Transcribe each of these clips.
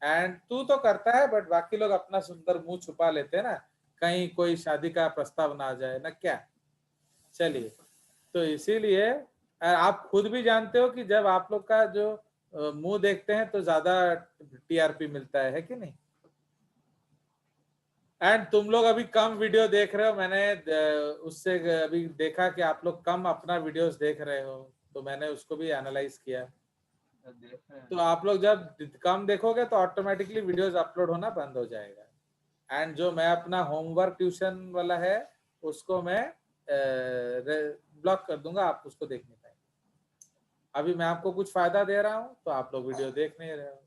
And तू तो करता है बट बाकी लोग अपना सुंदर मुंह छुपा लेते हैं ना, कहीं कोई शादी का प्रस्ताव ना आ जाए ना क्या। चलिए, तो इसीलिए आप खुद भी जानते हो कि जब आप लोग का जो मुंह देखते हैं तो ज्यादा टीआरपी मिलता है कि नहीं। एंड तुम लोग अभी कम वीडियो देख रहे हो, मैंने उससे अभी देखा कि आप लोग कम अपना वीडियोस देख रहे हो, तो मैंने उसको भी एनालाइज किया। तो आप लोग जब कम देखोगे तो ऑटोमेटिकली वीडियोस अपलोड होना बंद हो जाएगा। एंड जो मैं अपना होमवर्क ट्यूशन वाला है उसको मैं ब्लॉक कर दूंगा, आप उसको देख नहीं पाएंगे। अभी मैं आपको कुछ फायदा दे रहा हूँ तो आप लोग वीडियो देख नहीं रहे हो।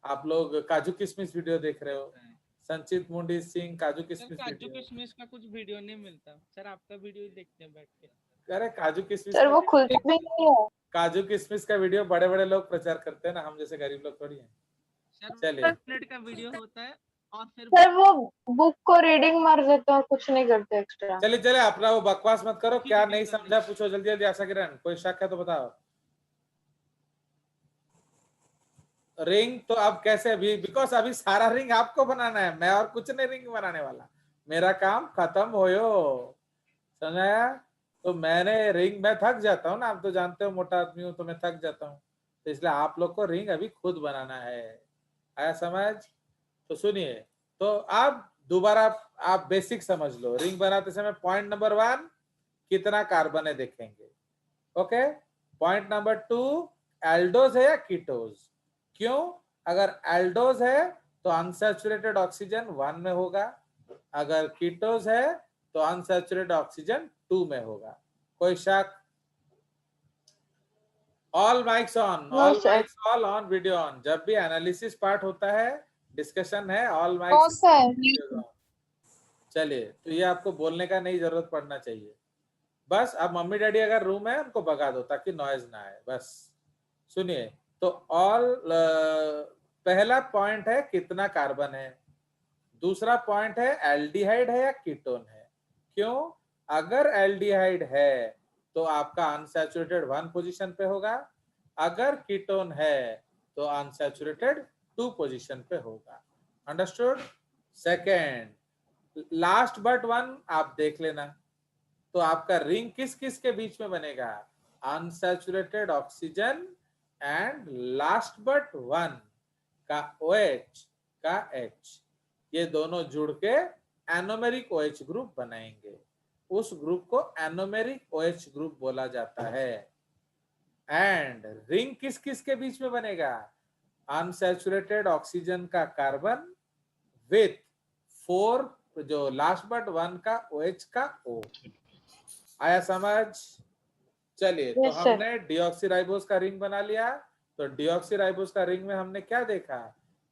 आप लोग काजू किशमिश वीडियो देख रहे हो, संचित मुंडी सिंह काजू किशमिश काजू वीडियो। किशमिश का कुछ वीडियो नहीं मिलता सर, आपका वीडियो ही देखते हैं बैठ के। अरे काजू किशमिश सर का वो खुलता भी नहीं है। काजू किशमिश का वीडियो बड़े बड़े लोग प्रचार करते हैं ना, हम जैसे गरीब लोग थोड़ी हैं। चलिए, 10 मिनट का वीडियो होता है और फिर सर वो बुक को रीडिंग मार देते हैं, कुछ नहीं करते एक्स्ट्रा। चलिए चलिए, अपना वो बकवास मत करो। क्या वीडियो नहीं कर समझा पूछो जल्दी जल्दी। आशा किरण कोई शक है तो बताओ। रिंग तो अब कैसे, अभी बिकॉज अभी सारा रिंग आपको बनाना है, मैं और कुछ नहीं रिंग बनाने वाला। मेरा काम खत्म होयो, समझाया। तो मैंने रिंग, मैं थक जाता हूँ ना, आप तो जानते हो मोटा आदमी हूँ तो मैं थक जाता हूँ, तो इसलिए आप लोग को रिंग अभी खुद बनाना है। आया समझ? तो सुनिए, तो आप दोबारा आप बेसिक समझ लो। रिंग बनाते समय पॉइंट नंबर 1 कितना कार्बन है देखेंगे। ओके, पॉइंट नंबर 2 एल्डोज है या कीटोज। क्यों? अगर एल्डोज है तो अनसैचुरेटेड ऑक्सीजन 1 में होगा, अगर कीटोज है तो अनसैचुरेटेड ऑक्सीजन 2 में होगा। कोई शक? All mics on, know all sir. Mics all on, video on. जब भी एनालिसिस पार्ट होता है, डिस्कशन है, all know mics sir. On. चलिए, तो ये आपको बोलने का नहीं जरूरत पड़ना चाहिए। बस अब मम्मी डैडी अगर रूम है उनको भगा दो ताकि नॉइज ना आए, बस। सुनिए, तो ऑल पहला पॉइंट है कितना कार्बन है, दूसरा पॉइंट है एल्डिहाइड है या कीटोन है। क्यों? अगर एल्डिहाइड है तो आपका अनसैचुरेटेड 1 पोजीशन पे होगा, अगर कीटोन है तो अनसैचुरेटेड 2 पोजीशन पे होगा। अंडरस्टूड? सेकेंड, लास्ट बट 1 आप देख लेना। तो आपका रिंग किस किस के बीच में बनेगा? Unsaturated oxygen and last but 1 का OH का H, ये दोनों जुड़ के एनोमेरिक OH ग्रुप बनाएंगे। उस ग्रुप को एनोमेरिक OH ग्रुप बोला जाता है। एंड रिंग किस किस के बीच में बनेगा? अनसैचुरेटेड ऑक्सीजन का कार्बन विथ 4 जो लास्ट बट 1 का OH का O। आया समझ? चलिए, तो यस सर। हमने डीऑक्सीराइबोस का रिंग बना लिया। तो डीऑक्सीराइबोस का रिंग में हमने क्या देखा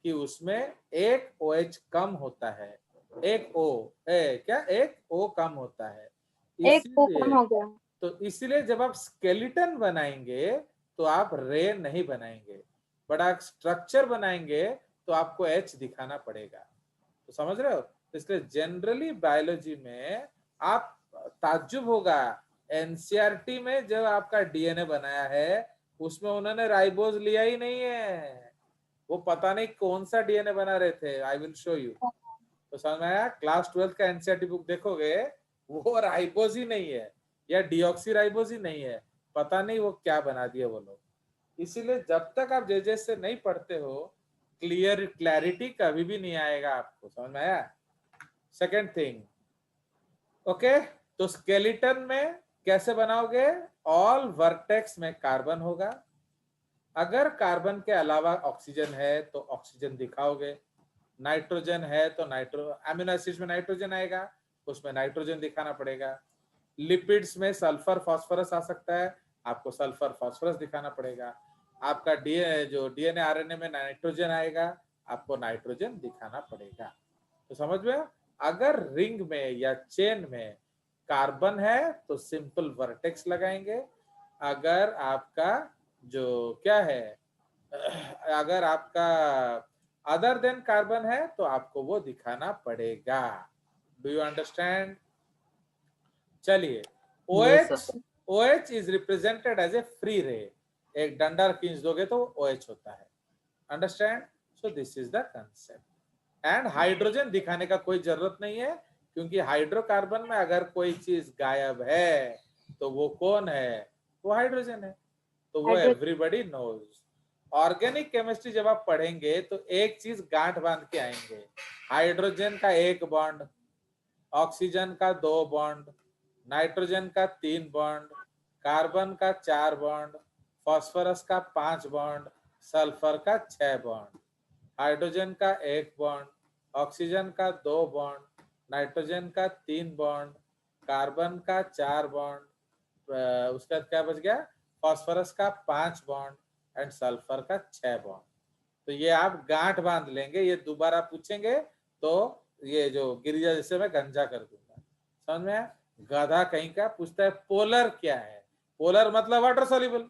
कि उसमें एक OH कम होता है, एक एक O कम होता है। एक को कम इसीलिए, हो गया। तो इसीलिए जब आप स्केलेटन बनाएंगे तो आप रे नहीं बनाएंगे, बड़ा स्ट्रक्चर बनाएंगे तो आपको H दिखाना पड़ेगा। तो समझ रहे हो? तो इसलिए जनरली बायोलॉजी में आप ताज्जुब होगा, एनसीईआरटी में जब आपका डीएनए बनाया है उसमें उन्होंने राइबोज लिया ही नहीं है। वो पता नहीं कौन सा डीएनए बना रहे थे, आई विल शो यू। तो समझ में आया? क्लास 12 का एनसीईआरटी बुक देखोगे, वो राइबोज ही नहीं है या डीऑक्सी राइबोज ही नहीं है, पता नहीं वो क्या बना दिए वो लोग। इसीलिए जब तक आप जे से नहीं पढ़ते हो, क्लैरिटी कभी भी नहीं आएगा आपको। समझ में आया? सेकेंड थिंग, ओके, तो स्केलेटन में कैसे बनाओगे? ऑल वर्टेक्स में कार्बन होगा, अगर कार्बन के अलावा ऑक्सीजन है तो ऑक्सीजन दिखाओगे, नाइट्रोजन है तो अमीनो एसिड्स में नाइट्रोजन आएगा, उसमें नाइट्रोजन दिखाना पड़ेगा। लिपिड्स में सल्फर फास्फोरस आ सकता है, आपको सल्फर फास्फोरस दिखाना पड़ेगा। आपका डीएनए आरएनए में नाइट्रोजन आएगा, आपको नाइट्रोजन दिखाना पड़ेगा। तो समझ में? अगर रिंग में या चेन में कार्बन है तो सिंपल वर्टेक्स लगाएंगे, अगर आपका जो क्या है, अगर आपका अदर देन कार्बन है तो आपको वो दिखाना पड़ेगा। Do you understand? चलिए, OH is represented as a free ray. एक डंडा खींच दोगे तो OH होता है। Understand? So this is the concept. And hydrogen दिखाने का कोई जरूरत नहीं है, क्योंकि हाइड्रोकार्बन में अगर कोई चीज गायब है तो वो कौन है? वो हाइड्रोजन है। तो वो एवरीबॉडी नोज। ऑर्गेनिक केमिस्ट्री जब आप पढ़ेंगे तो एक चीज गांठ बांध के आएंगे, हाइड्रोजन का 1 बॉन्ड, ऑक्सीजन का 2 बॉन्ड, नाइट्रोजन का 3 बॉन्ड, कार्बन का 4 बॉन्ड, फास्फोरस का 5 बॉन्ड, सल्फर का 6 बॉन्ड, हाइड्रोजन का 1 बॉन्ड, ऑक्सीजन का 2 बॉन्ड, नाइट्रोजन का 3 बॉन्ड, कार्बन का 4 बॉन्ड, उसके बाद क्या बच गया? फास्फोरस का 5 बॉन्ड एंड सल्फर का 6 बॉन्ड। तो ये आप गांठ बांध लेंगे, ये दोबारा पूछेंगे तो ये जो गिरिजा जैसे मैं गंजा कर दूंगा। समझ में आया? गधा कहीं का पूछता है पोलर क्या है? पोलर मतलब वाटर सॉल्युबल,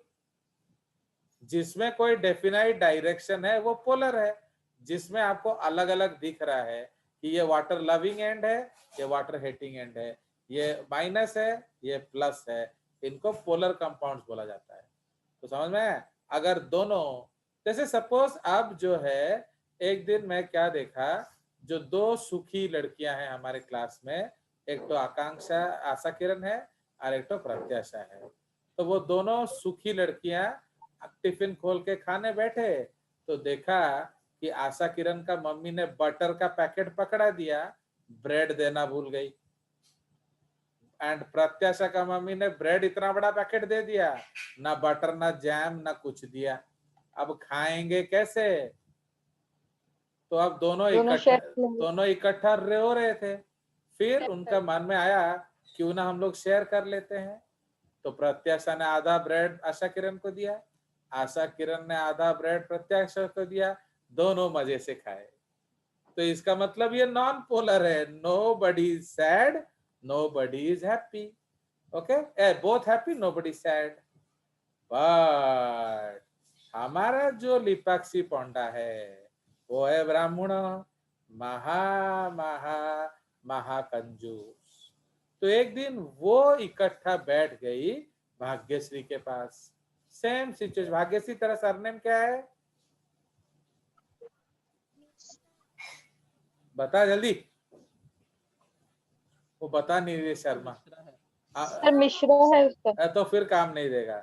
जिसमें कोई डेफिनाइट डायरेक्शन है वो पोलर है। जिसमें आपको अलग अलग दिख रहा है कि ये वाटर लविंग एंड है, ये वाटर हेटिंग एंड है, ये माइनस है, ये प्लस है, इनको पोलर कंपाउंड्स बोला जाता है। तो समझ में आया? अगर दोनों, जैसे सपोज अब जो है, एक दिन मैं क्या देखा, जो 2 सुखी लड़कियां हैं हमारे क्लास में, एक तो आकांक्षा आशा किरण है और एक तो प्रत्याशा है। तो वो दोनों सुखी लड़कियां टिफिन खोल के खाने बैठे तो देखा कि आशा किरण का मम्मी ने बटर का पैकेट पकड़ा दिया, ब्रेड देना भूल गई। एंड प्रत्याशा का मम्मी ने ब्रेड इतना बड़ा पैकेट दे दिया, ना बटर ना जैम ना कुछ दिया। अब खाएंगे कैसे? तो अब दोनों इकट्ठा रो रहे थे। फिर उनका मन में आया क्यों ना हम लोग शेयर कर लेते हैं। तो प्रत्याशा ने आधा ब्रेड आशा किरण को दिया, आशा किरण ने आधा ब्रेड प्रत्याशा को दिया, दोनों मजे से खाए। तो इसका मतलब ये नॉन पोलर है, nobody sad nobody is happy. Okay, both happy nobody sad. But हमारा जो लिपाक्षी पोंडा है वो है ब्राह्मण, महा महा महाकंजूस। तो एक दिन वो इकट्ठा बैठ गई भाग्यश्री के पास। Same situation. भाग्यश्री तेरा सरनेम क्या है? बता जल्दी। वो बता नहीं रही शर्मा। सर मिश्रा है उसका। तो फिर काम नहीं देगा।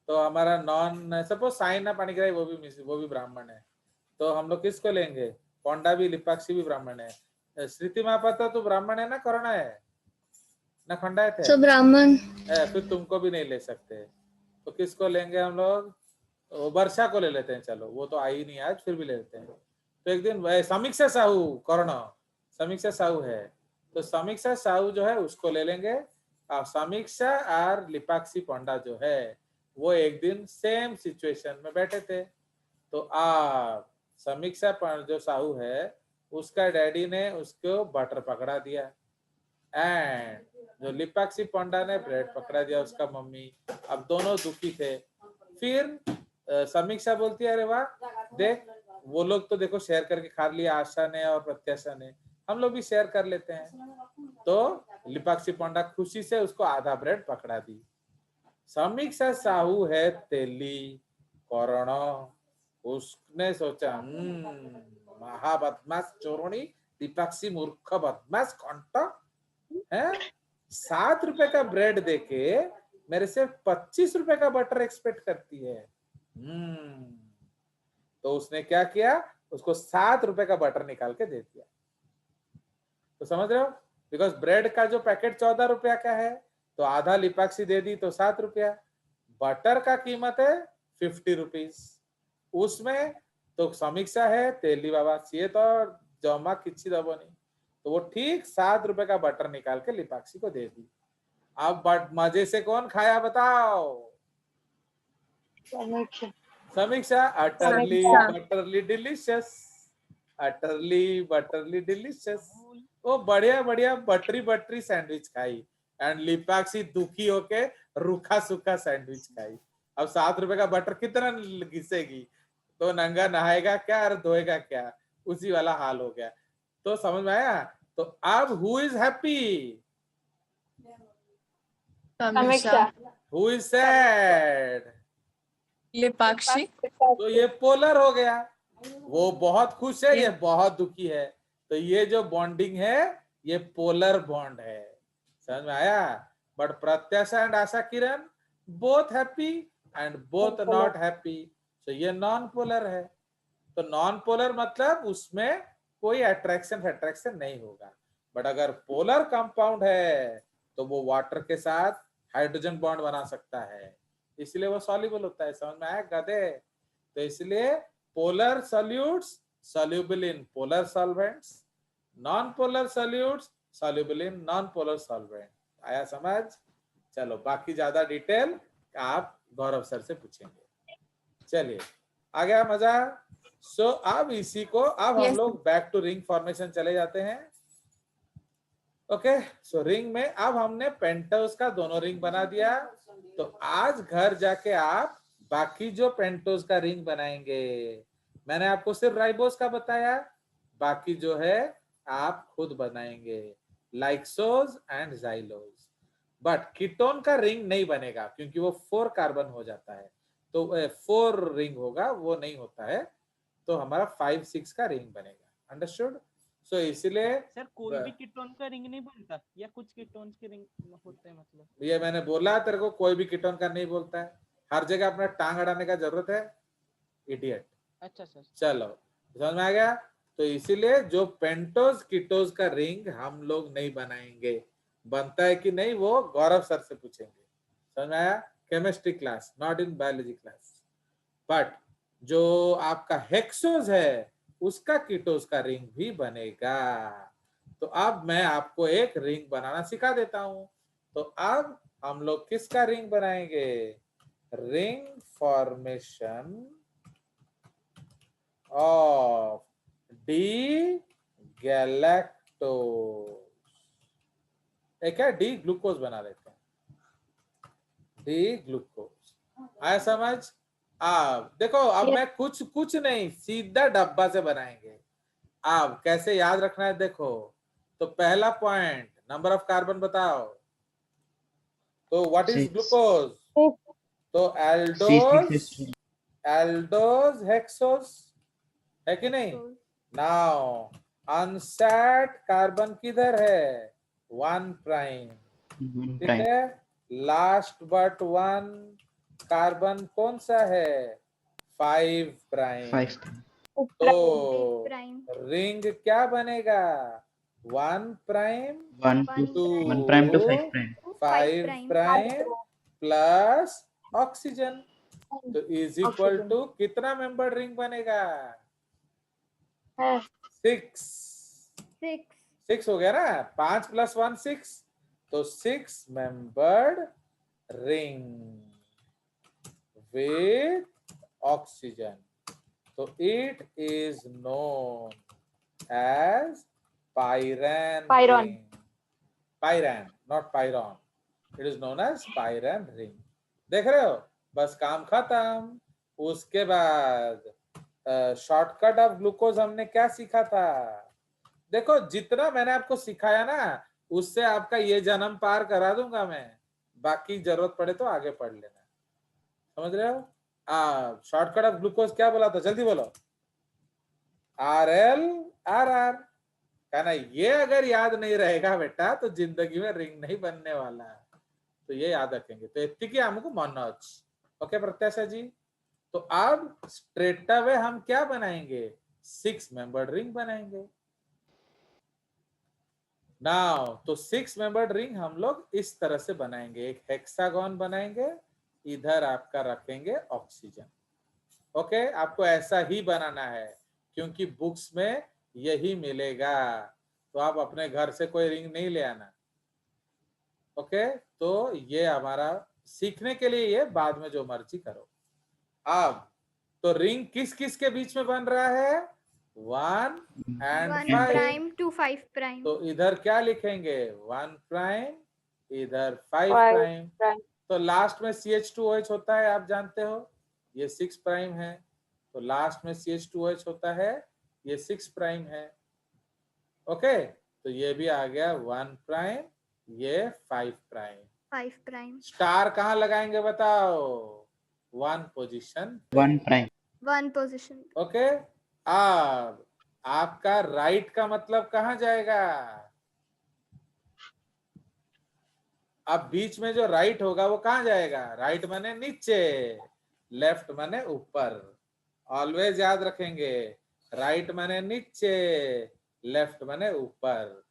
तो हमारा नॉन, सपोज साइना पाणिग्राही वो भी ब्राह्मण है। तो हम लोग किसको लेंगे? पोंडा भी लिपाक्षी भी ब्राह्मण है। श्रुति महापात्र तो ब्राह्मण है ना, करुणा है ना, खंडायत है? सब ब्राह्मण। फिर तुमको भी नहीं ले सकते। तो किसको लेंगे हम लोग? वर्षा को ले लेते हैं। चलो, वो तो आई नहीं आज, फिर भी ले लेते हैं। तो एक दिन समीक्षा साहू, करुणा समीक्षा साहू है, तो समीक्षा साहू जो है उसको ले लेंगे। समीक्षा और लिपाक्षी पोंडा जो है वो एक दिन सेम सिचुएशन में बैठे थे। तो समीक्षा जो साहू है उसका डैडी ने उसको बटर पकड़ा दिया, एंड जो लिपाक्षी पोंडा ने ब्रेड पकड़ा दिया उसका मम्मी। अब दोनों दुखी थे। फिर समीक्षा बोलती है अरे वाह देख, वो लोग तो देखो शेयर करके खा लिया, आशा ने और प्रत्याशा ने, हम लोग भी शेयर कर लेते हैं। तो लिपाक्षी पोंडा खुशी से उसको आधा ब्रेड पकड़ा दी। समीक्षा साहू है तेली कौरणो, उसने सोचा महाबदमाश चोरणी लिपाक्षी मूर्ख बदमाश कंटा है, 7 रुपए का ब्रेड देके मेरे से 25 रुपए का बटर एक्सपेक्ट करती है। तो उसने क्या किया, उसको 7 रुपए का बटर निकाल के दे दिया। तो समझ रहे हो, बिकॉज ब्रेड का जो पैकेट 14 रुपया का है, तो आधा लिपाक्षी दे दी तो 7 रुपया। बटर का कीमत है 50 रुपीज। उसमें तो समीक्षा है तेली बाबा ये तो जमा किसी दबो नहीं, तो वो ठीक 7 रुपए का बटर निकाल के लिपाक्षी को दे दी। अब बट मजे से कौन खाया बताओ? Samiksha. Utterly butterly delicious, utterly butterly delicious. वो बढ़िया बढ़िया बटरी बटरी सैंडविच खाई, एंड लिपाक्षी दुखी होके रूखा सूखा सैंडविच खाई। अब 7 रुपए का बटर कितना घिसेगी? तो नंगा नहाएगा क्या और धोएगा क्या, उसी वाला हाल हो गया। तो समझ में आया? तो अब who is happy? Samiksha. Who is sad? Lipakshi. तो ये पोलर हो गया। वो बहुत खुश है, ये बहुत दुखी है। तो ये जो बॉन्डिंग है ये पोलर बॉन्ड है। समझ में आया? बट प्रत्याशा and Asha Kiran both happy and both not happy, तो ये नॉन पोलर है। तो नॉन पोलर मतलब उसमें कोई अट्रैक्शन नहीं होगा। बट अगर पोलर कंपाउंड है तो वो वाटर के साथ हाइड्रोजन बॉन्ड बना सकता है, इसलिए वो सॉल्युबल होता है। समझ में आया गधे? तो इसलिए polar solutes soluble in polar solvents, non-polar solutes soluble in non-polar solvent। आया समझ? चलो बाकी ज्यादा डिटेल आप गौरव सर से पूछेंगे। चलिए आ गया मजा? सो अब इसी को अब हम लोग बैक टू रिंग फॉर्मेशन चले जाते हैं। ओके, सो रिंग में अब हमने पेंटोस का दोनों रिंग बना दिया। तो आज घर जाके आप बाकी जो पेंटोस का रिंग बनाएंगे, मैंने आपको सिर्फ राइबोस का बताया, बाकी जो है आप खुद बनाएंगे, लाइक्सोज एंड जाइलोज। बट कीटोन का रिंग नहीं बनेगा क्योंकि वो 4 कार्बन हो जाता है, तो 4 रिंग होगा, वो नहीं होता है। तो हमारा 5-6 का रिंग बनेगा। अंडरस्टूड? सो इसलिए सर कोई भी कीटोन का रिंग नहीं बनता या कुछ कीटोन्स के रिंग होते हैं मतलब? ये मैंने बोला तेरे को, कोई भी कीटोन का नहीं बोलता है, हर जगह अपना टांग अड़ाने का जरूरत है, इडियट। अच्छा सर, चलो समझ में आ गया? तो इसीलिए जो पेंटोज कीटोज का रिंग हम लोग नहीं बनाएंगे, बनता है कि नहीं वो गौरव सर से पूछेंगे। समझ में आया? Chemistry class, not in biology class. But जो आपका हेक्सोज है उसका कीटोज का रिंग भी बनेगा। तो अब मैं आपको एक रिंग बनाना सिखा देता हूं। तो अब हम लोग किसका रिंग बनाएंगे? Ring formation of D galactose. एक है डी ग्लूकोज बना लेते हैं, डी ग्लूकोज। आया समझ? अब देखो, अब मैं कुछ नहीं, सीधा डब्बा से बनाएंगे। अब कैसे याद रखना है देखो। तो पहला पॉइंट, नंबर ऑफ कार्बन बताओ। तो व्हाट इज 6 ग्लूकोज? तो एल्डोज हेक्सोज है कि नहीं? नाउ अनसेट कार्बन किधर है? 1 प्राइम। ठीक है, लास्ट बट 1 कार्बन कौन सा है? 5 प्राइम। तो रिंग क्या बनेगा? 1 prime 1 two prime two 5 prime 5 prime plus oxygen, तो इज इक्वल टू कितना मेंबर रिंग बनेगा? 6। 6 हो गया ना? 5 + 1 6, तो 6 membered ring with oxygen. So it is known as pyran ring. Pyran, not pyron. It is known as pyran ring. देख रहे हो? बस काम खत्म। उसके बाद शॉर्टकट ऑफ ग्लूकोज हमने क्या सीखा था? देखो जितना मैंने आपको सिखाया ना, उससे आपका ये जन्म पार करा दूंगा मैं, बाकी जरूरत पड़े तो आगे पढ़ लेना। समझ रहे हो? शॉर्टकट ऑफ ग्लूकोज क्या बोला था? जल्दी बोलो। RL/RR। कहना ये अगर याद नहीं रहेगा बेटा तो जिंदगी में रिंग नहीं बनने वाला। तो ये याद रखेंगे। तो इतनी हमको मनोज। ओके प्रत्याशा जी? तो अब स्ट्रेट अवे हम क्या बनाएंगे? 6 मेंबर्ड रिंग बनाएंगे। नाउ तो 6 मेंबर्ड रिंग हम लोग इस तरह से बनाएंगे। एक हेक्सागन बनाएंगे, इधर आपका रखेंगे ऑक्सीजन। ओके, आपको ऐसा ही बनाना है क्योंकि बुक्स में यही मिलेगा, तो आप अपने घर से कोई रिंग नहीं ले आना। ओके, तो ये हमारा सीखने के लिए, ये बाद में जो मर्जी करो। अब तो रिंग किस किस के बीच में बन रहा है? 1 and 5 प्राइम टू 5 प्राइम। तो इधर क्या लिखेंगे? 1 प्राइम, इधर 5 प्राइम। तो लास्ट में CH2OH होता है, आप जानते हो, ये 6 प्राइम है। तो लास्ट में CH2OH होता है, ये 6 प्राइम है। ओके, तो ये भी आ गया 1 प्राइम, ये 5 प्राइम। स्टार कहाँ लगाएंगे बताओ? 1 position. 1 prime. One position. Okay, अब आपका राइट का मतलब कहाँ जाएगा? अब बीच में जो राइट होगा वो कहाँ जाएगा? राइट माने नीचे, लेफ्ट माने ऊपर। ऑलवेज याद रखेंगे, राइट माने नीचे, लेफ्ट माने ऊपर।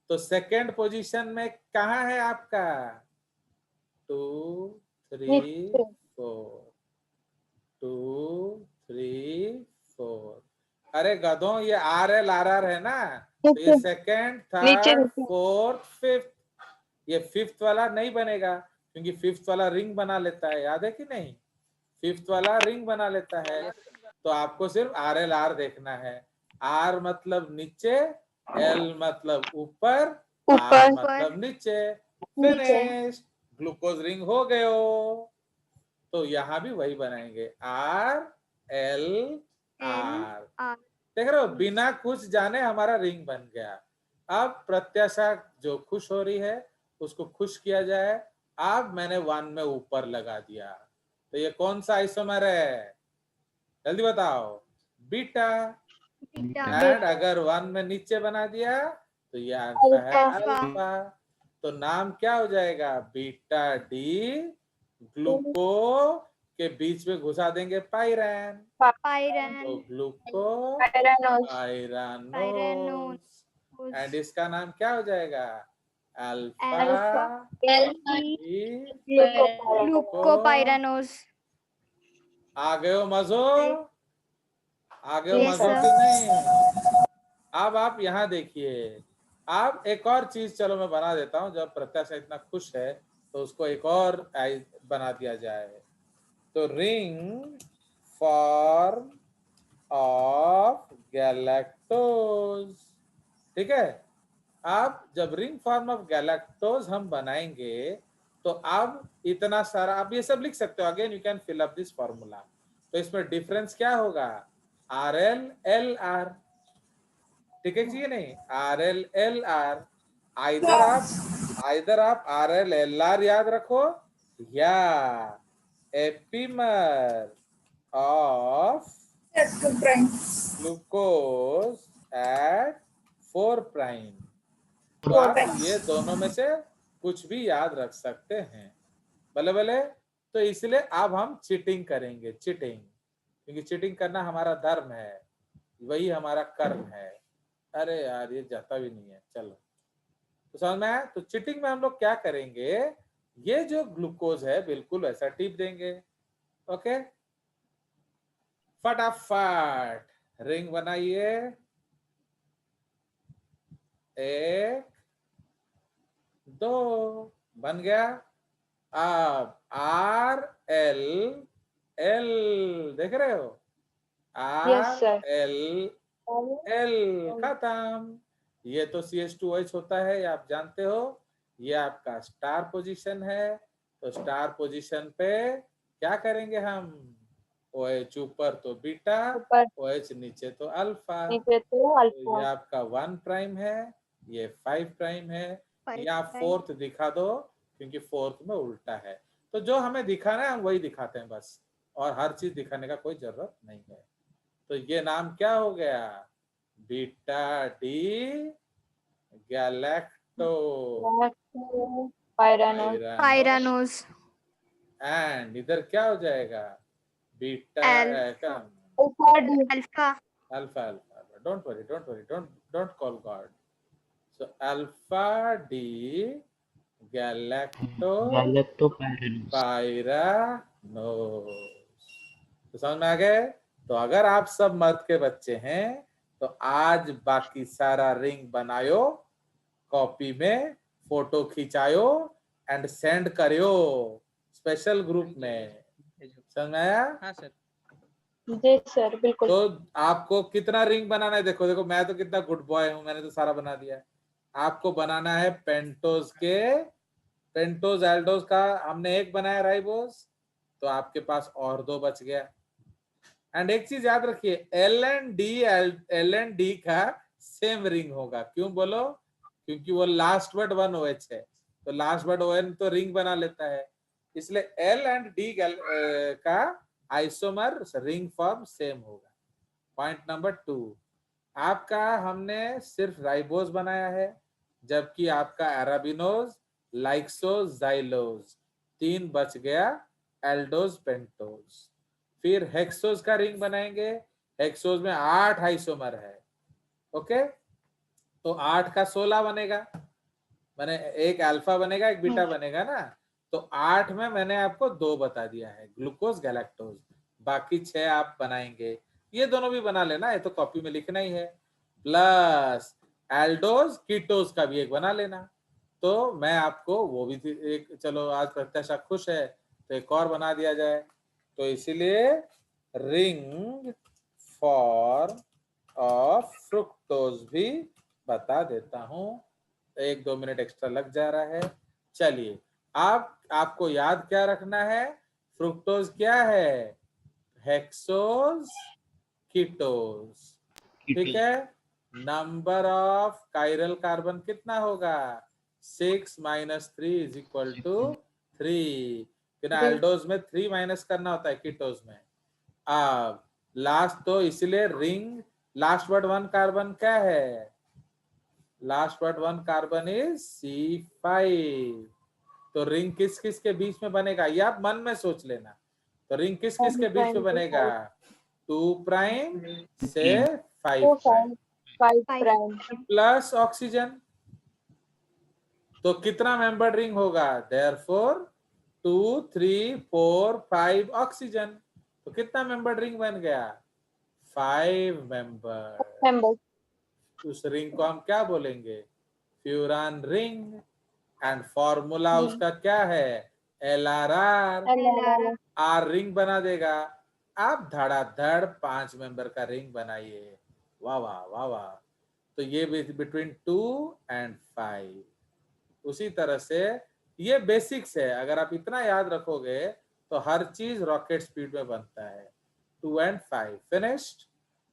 तो सेकेंड पोजीशन में कहाँ है आपका? 2 3 नीचे 4, 2 3 4। अरे गधों, ये RLRR है ना, तो ये नीचे सेकेंड, नीचे थर्ड, नीचे फोर्थ, फिफ्थ। ये फिफ्थ वाला नहीं बनेगा, क्योंकि फिफ्थ वाला रिंग बना लेता है, याद है कि नहीं? फिफ्थ वाला रिंग बना लेता है। तो आपको सिर्फ RLR देखना है। R मतलब नीचे, L मतलब ऊपर, R ऊपर मतलब नीचे। नीचे फिनिश, ग्लूकोज रिंग हो गयो। तो यहाँ भी वही बनाएंगे, RLR। देख रहे हो, बिना कुछ जाने हमारा रिंग बन गया। अब प्रत्याशा जो खुश हो रही है उसको खुश किया जाए। अब मैंने 1 में ऊपर लगा दिया, तो ये कौन सा आइसोमर है? जल्दी बताओ। बीटा। एंड अगर 1 में नीचे बना दिया तो ये आंसर है अल्फा। तो नाम क्या हो जाएगा? बीटा डी ग्लूको के बीच में घुसा देंगे पाइरैन, तो ग्लूको पायरानोज पाइरानोज। एंड इसका नाम क्या हो जाएगा? Alpha alpha D glucopyranose. Gluco. आ गए हो मजो? आ गए हो जी मजो सर। कि नहीं? अब आप यहाँ देखिए, आप एक और चीज, चलो मैं बना देता हूँ। जब प्रत्याशा इतना खुश है तो उसको एक और बना दिया जाए। तो रिंग फॉर्म ऑफ गैलेक्टोज, ठीक है। अब जब रिंग फॉर्म ऑफ गैलेक्टोज हम बनाएंगे तो अब इतना सारा, आप ये सब लिख सकते हो, again you can fill up this formula. तो इसमें डिफरेंस क्या होगा? RLLR, ठीक है जी? नहीं, RLLR। आइदर आप RLLR याद रखो, या epimer of glucose at 4 prime. तो आप ये दोनों में से कुछ भी याद रख सकते हैं, भले भले। तो इसलिए अब हम चीटिंग करेंगे, चीटिंग, क्योंकि चीटिंग करना हमारा धर्म है, वही हमारा कर्म है। अरे यार, ये जाता भी नहीं है। चलो, तो समझ में आया? तो चीटिंग में हम लोग क्या करेंगे, ये जो ग्लूकोज है बिल्कुल ऐसा टिप देंगे। ओके, फटाफट रिंग बनाइए। 1 2 बन गया। अब RLL, देख रहे हो? Yes sir. RLL खत्म। ये तो CH2OH होता है, ये आप जानते हो। ये आपका स्टार पोजीशन है। तो स्टार पोजीशन पे क्या करेंगे हम? OH ऊपर तो बीटा, ऊपर OH नीचे तो अल्फा। नीचे तो तो अल्फा। ये आपका 1 प्राइम है, ये 5 प्राइम है। ये आप फोर्थ दिखा दो, क्योंकि फोर्थ में उल्टा है। तो जो हमें दिखाना है हम वही दिखाते हैं बस, और हर चीज दिखाने का कोई जरूरत नहीं है। तो ये नाम क्या हो गया? Beta D galactopyranose pyranose. And इधर क्या हो जाएगा? Beta alpha D alpha. Alpha alpha. Don't worry, don't worry, don't call God. So alpha D galactopyranose. तो समझ में आ गए? तो अगर आप सब मर्द के बच्चे हैं तो आज बाकी सारा रिंग बनायो, कॉपी में फोटो खिंचायो एंड सेंड करियो स्पेशल ग्रुप में। समझ में आया? हाँ सर। जी सर बिल्कुल। तो आपको कितना रिंग बनाना है? देखो देखो, मैं तो कितना गुड बॉय हूं, मैंने तो सारा बना दिया। आपको बनाना है पेंटोज के, पेंटोज एल्डोज का हमने एक बनाया, राइबोज, तो आपके पास और 2 बच गया। एंड एक चीज याद रखिए, एल एंड डी का सेम रिंग होगा। क्यों बोलो? क्योंकि वो लास्ट वर्ड 1OH है, तो लास्ट वर्ड ON तो रिंग बना लेता है, इसलिए L एंड D का आइसोमर रिंग फॉर्म सेम होगा। पॉइंट नंबर 2, आपका हमने सिर्फ राइबोज बनाया है, जबकि आपका अराबिनोज, लाइक्सोज, जाइलोज 3 बच गया, एल्डोज, पेंटोज। फिर हेक्सोज का रिंग बनाएंगे, हेक्सोज में 8 आइसोमर है। ओके, तो 8 का 16 बनेगा, मैंने एक अल्फा बनेगा एक बीटा बनेगा ना, तो 8 में मैंने आपको 2 बता दिया है, ग्लूकोज, गैलेक्टोज। बाकी 6 आप बनाएंगे, ये दोनों भी बना लेना, ये तो कॉपी में लिखना ही है। प्लस एल्डोज, कीटोज का भी एक बना लेना। तो मैं आपको वो भी एक, चलो आज प्रत्याशा खुश है तो एक और बना दिया जाए। तो इसीलिए रिंग फॉर ऑफ फ्रुक्टोज भी बता देता हूं। 1-2 मिनट एक्स्ट्रा लग जा रहा है। चलिए, आपको याद क्या रखना है, फ्रुक्टोज क्या है, हेक्सोज, कीटोज। ठीक है, नंबर ऑफ कायरल कार्बन कितना होगा, 6 - 3 = 3। एल्डोज में 3 माइनस करना होता है, कीटोज में। अब लास्ट, तो इसलिए रिंग लास्ट वर्ड 1 कार्बन क्या है, last word 1 carbon is C5। तो रिंग किस किस के बीच में बनेगा, ये आप मन में सोच लेना। तो रिंग किस किस के बीच में बनेगा, 2 प्राइम से 5 प्राइम 5 प्राइम प्लस ऑक्सीजन। तो कितना मेंबर रिंग होगा, देयरफॉर 2, 3, 4, 5 ऑक्सीजन। तो कितना मेंबर रिंग बन गया, 5 मेंबर। उस रिंग को हम क्या बोलेंगे, फ्यूरान रिंग। एंड फॉर्मूला उसका क्या है, LRR। आर रिंग बना देगा। आप धड़ाधड़ 5 मेंबर का रिंग बनाइए, वाह वाह वाह वाह। तो ये बिटवीन 2 and 5। उसी तरह से ये बेसिक्स है, अगर आप इतना याद रखोगे तो हर चीज रॉकेट स्पीड में बनता है। 2 and 5 फिनिश्ड।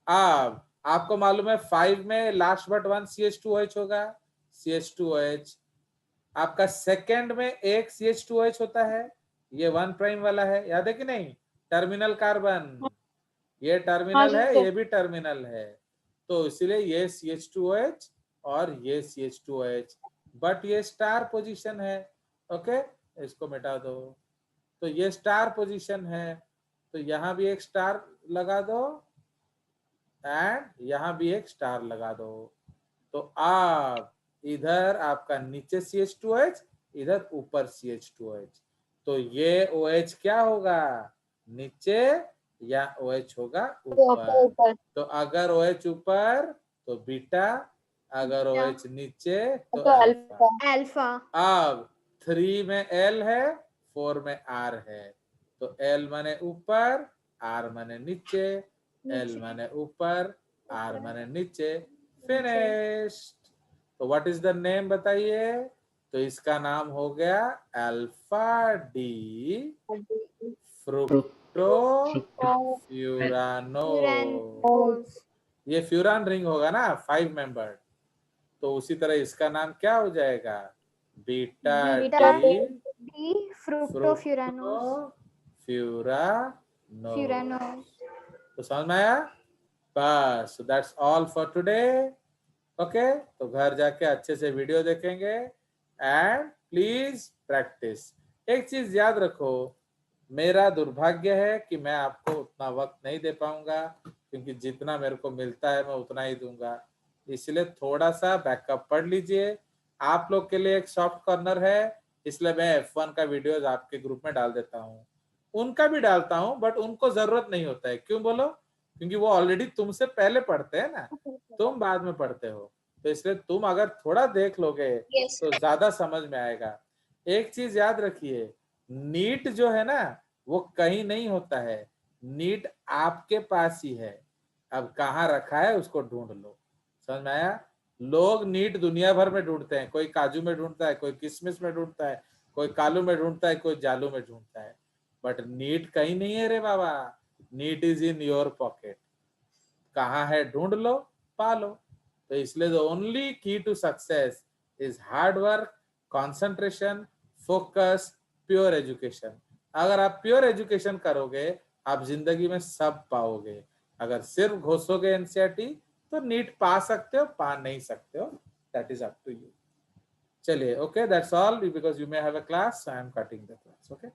अब आपको मालूम है 5 में लास्ट बट 1 CH2OH होगा, CH2OH। आपका सेकंड में एक CH2OH होता है, ये 1 प्राइम वाला है, याद है कि नहीं, टर्मिनल कार्बन। ये टर्मिनल है, ये भी टर्मिनल है, तो इसीलिए ये CH2OH और ये CH2OH, बट ये स्टार पोजीशन है। ओके, इसको मिटा दो। तो ये स्टार पोजीशन है, तो यहां भी एक स्टार लगा दो एंड यहां भी एक स्टार लगा दो। तो आप इधर आपका नीचे CH2OH, इधर ऊपर CH2OH। तो ये OH क्या होगा, नीचे, या OH होगा ऊपर। तो अगर OH ऊपर तो बीटा, अगर OH नीचे तो अल्फा। अब 3 में L है, 4 में R है। तो L माने ऊपर, R माने नीचे, L माने ऊपर, R माने नीचे। फिनिश्ड। तो व्हाट इज द नेम बताइए, तो इसका नाम हो गया अल्फा डी फ्रुक्टो फ्यूरानोज। ये फ्यूरान रिंग होगा ना 5 मेंबर, तो उसी तरह इसका नाम क्या हो जाएगा, बीटा डी फ्रुक्टो फ्यूरानोज। तो समझ में आया, बस that's all for today. Okay, तो घर जाके अच्छे से वीडियो देखेंगे एंड प्लीज प्रैक्टिस। एक चीज याद रखो, मेरा दुर्भाग्य है कि मैं आपको उतना वक्त नहीं दे पाऊंगा, क्योंकि जितना मेरे को मिलता है मैं उतना ही दूंगा। इसलिए थोड़ा सा बैकअप पढ़ लीजिए। आप लोग के लिए एक सॉफ्ट कॉर्नर है, इसलिए मैं F1 का वीडियोज आपके ग्रुप में डाल देता हूँ, उनका भी डालता हूँ, बट उनको जरूरत नहीं होता है। क्यों बोलो, क्योंकि वो ऑलरेडी तुमसे पहले पढ़ते हैं ना, तुम बाद में पढ़ते हो, तो इसलिए तुम अगर थोड़ा देख लोगे तो ज्यादा समझ में आएगा। एक चीज याद रखिए, नीट जो है ना वो कहीं नहीं होता है, नीट आपके पास ही है। अब कहाँ रखा है उसको ढूंढ लो। समझ में आया, लोग नीट दुनिया भर में ढूंढते हैं, कोई काजू में ढूंढता है, कोई किशमिश में ढूंढता है, कोई कालू में ढूंढता है, कोई जालू में ढूंढता है, बट नीट कहीं नहीं है रे बाबा, NEET is in your pocket. कहाँ है ढूंढ लो, पा लो। तो इसलिए the only key to success is hard work, concentration, focus, pure education. अगर आप प्योर एजुकेशन करोगे आप जिंदगी में सब पाओगे। अगर सिर्फ घोषोगे एनसीईआरटी तो नीट पा सकते हो, पा नहीं सकते हो, that is up to you. चलिए, okay, that's all, because you may have a class, I am cutting the class. Okay.